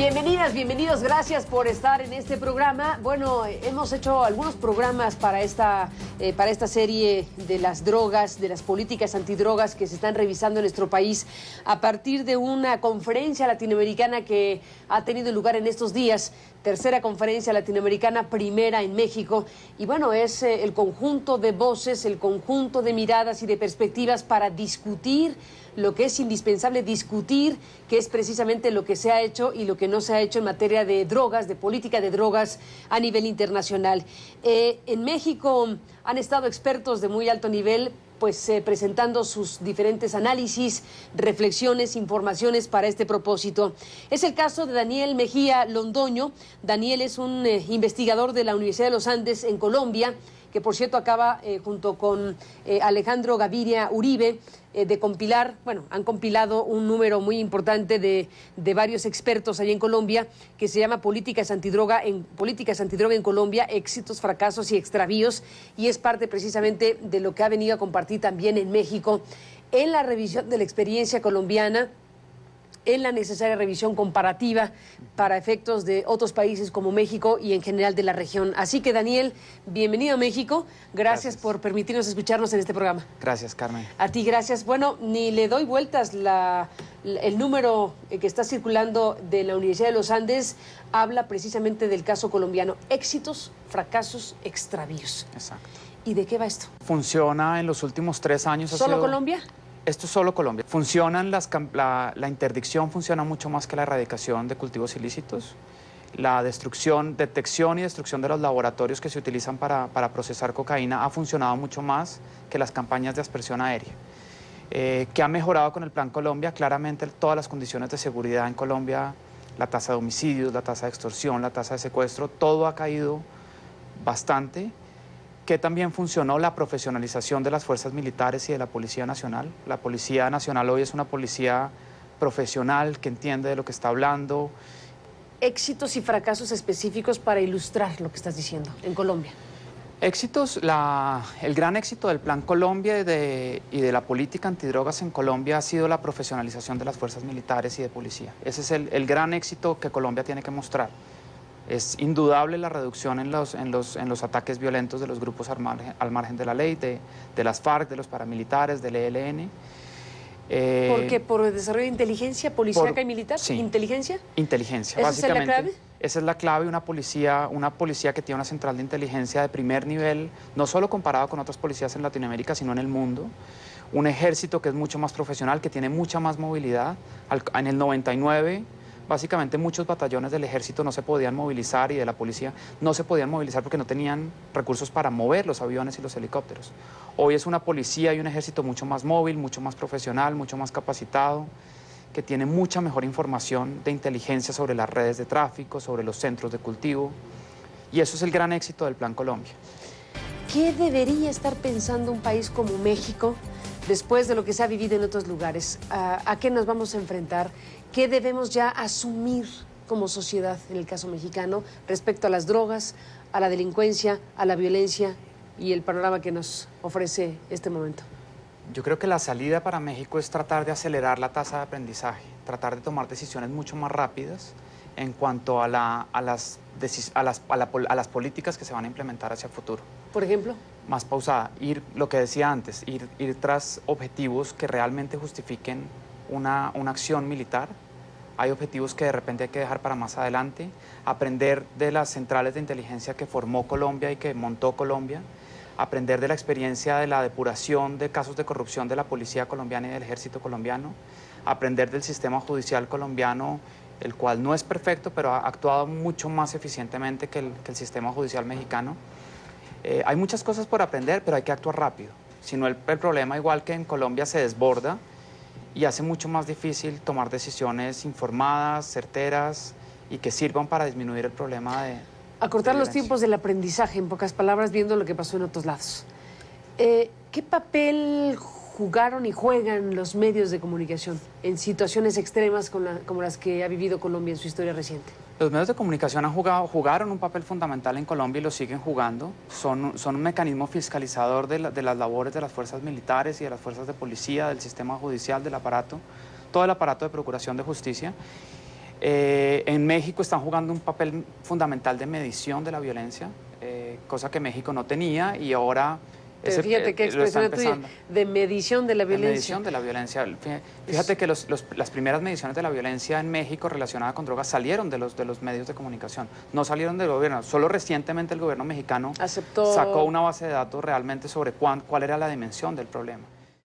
Bienvenidas, bienvenidos, gracias por estar en este programa. Bueno, hemos hecho algunos programas para esta serie de las drogas, de las políticas antidrogas que se están revisando en nuestro país a partir de una conferencia latinoamericana que ha tenido lugar en estos días, tercera conferencia latinoamericana, primera en México. Y bueno, es el conjunto de voces, el conjunto de miradas y de perspectivas para discutir lo que es indispensable discutir, que es precisamente lo que se ha hecho y lo que no se ha hecho en materia de drogas, de política de drogas a nivel internacional. En México han estado expertos de muy alto nivel, pues presentando sus diferentes análisis, reflexiones, informaciones para este propósito. Es el caso de Daniel Mejía Londoño. Daniel es un investigador de la Universidad de los Andes en Colombia, que por cierto acaba junto con Alejandro Gaviria Uribe de compilar, bueno, han compilado un número muy importante de varios expertos allá en Colombia, que se llama Políticas Antidroga en Colombia, éxitos, fracasos y extravíos, y es parte precisamente de lo que ha venido a compartir también en México, en la revisión de la experiencia colombiana, en la necesaria revisión comparativa para efectos de otros países como México y en general de la región. Así que, Daniel, bienvenido a México. Gracias por permitirnos escucharnos en este programa. Gracias, Carmen. A ti, gracias. Bueno, ni le doy vueltas. El número que está circulando de la Universidad de los Andes habla precisamente del caso colombiano. Éxitos, fracasos, extravíos. Exacto. ¿Y de qué va esto? Funciona en los últimos 3 años. ¿Solo Colombia? Esto es solo Colombia. La interdicción funciona mucho más que la erradicación de cultivos ilícitos. La detección y destrucción de los laboratorios que se utilizan para procesar cocaína ha funcionado mucho más que las campañas de aspersión aérea. ¿Qué ha mejorado con el Plan Colombia? Claramente todas las condiciones de seguridad en Colombia, la tasa de homicidios, la tasa de extorsión, la tasa de secuestro, todo ha caído bastante. Que también funcionó la profesionalización de las fuerzas militares y de la Policía Nacional. La Policía Nacional hoy es una policía profesional que entiende de lo que está hablando. Éxitos y fracasos específicos para ilustrar lo que estás diciendo en Colombia. Éxitos, el gran éxito del Plan Colombia y de la política antidrogas en Colombia ha sido la profesionalización de las fuerzas militares y de policía. Ese es el gran éxito que Colombia tiene que mostrar. Es indudable la reducción en los ataques violentos de los grupos al margen de la ley, de las FARC, de los paramilitares, del ELN. ¿Por qué? ¿Por el desarrollo de inteligencia policíaca y militar? Sí. ¿Inteligencia? Inteligencia, ¿Esa básicamente. es la clave? Esa es la clave, una policía que tiene una central de inteligencia de primer nivel, no solo comparado con otras policías en Latinoamérica, sino en el mundo. Un ejército que es mucho más profesional, que tiene mucha más movilidad. En el 99... básicamente muchos batallones del ejército no se podían movilizar y de la policía no se podían movilizar porque no tenían recursos para mover los aviones y los helicópteros. Hoy es una policía y un ejército mucho más móvil, mucho más profesional, mucho más capacitado, que tiene mucha mejor información de inteligencia sobre las redes de tráfico, sobre los centros de cultivo, y eso es el gran éxito del Plan Colombia. ¿Qué debería estar pensando un país como México después de lo que se ha vivido en otros lugares? ¿A qué nos vamos a enfrentar? ¿Qué debemos ya asumir como sociedad, en el caso mexicano, respecto a las drogas, a la delincuencia, a la violencia y el panorama que nos ofrece este momento? Yo creo que la salida para México es tratar de acelerar la tasa de aprendizaje, tratar de tomar decisiones mucho más rápidas en cuanto a las políticas que se van a implementar hacia el futuro. ¿Por ejemplo? Más pausada, lo que decía antes, ir tras objetivos que realmente justifiquen una acción militar. Hay objetivos que de repente hay que dejar para más adelante, aprender de las centrales de inteligencia que formó Colombia y que montó Colombia, aprender de la experiencia de la depuración de casos de corrupción de la policía colombiana y del ejército colombiano, aprender del sistema judicial colombiano, el cual no es perfecto, pero ha actuado mucho más eficientemente que el sistema judicial mexicano. Hay muchas cosas por aprender, pero hay que actuar rápido. Si no, el problema, igual que en Colombia, se desborda y hace mucho más difícil tomar decisiones informadas, certeras y que sirvan para disminuir el problema de acortar los violencia. Tiempos del aprendizaje, en pocas palabras, viendo lo que pasó en otros lados. ¿Qué papel jugaron y juegan los medios de comunicación en situaciones extremas como las que ha vivido Colombia en su historia reciente? Los medios de comunicación jugaron un papel fundamental en Colombia y lo siguen jugando. Son un mecanismo fiscalizador de las labores de las fuerzas militares y de las fuerzas de policía, del sistema judicial, del aparato, todo el aparato de procuración de justicia. En México están jugando un papel fundamental de medición de la violencia, cosa que México no tenía y ahora... Pero fíjate qué expresión tuya, de medición de la violencia. De medición de la violencia. Fíjate que las primeras mediciones de la violencia en México relacionada con drogas salieron de los medios de comunicación, no salieron del gobierno. Solo recientemente el gobierno mexicano sacó una base de datos realmente sobre cuál era la dimensión del problema.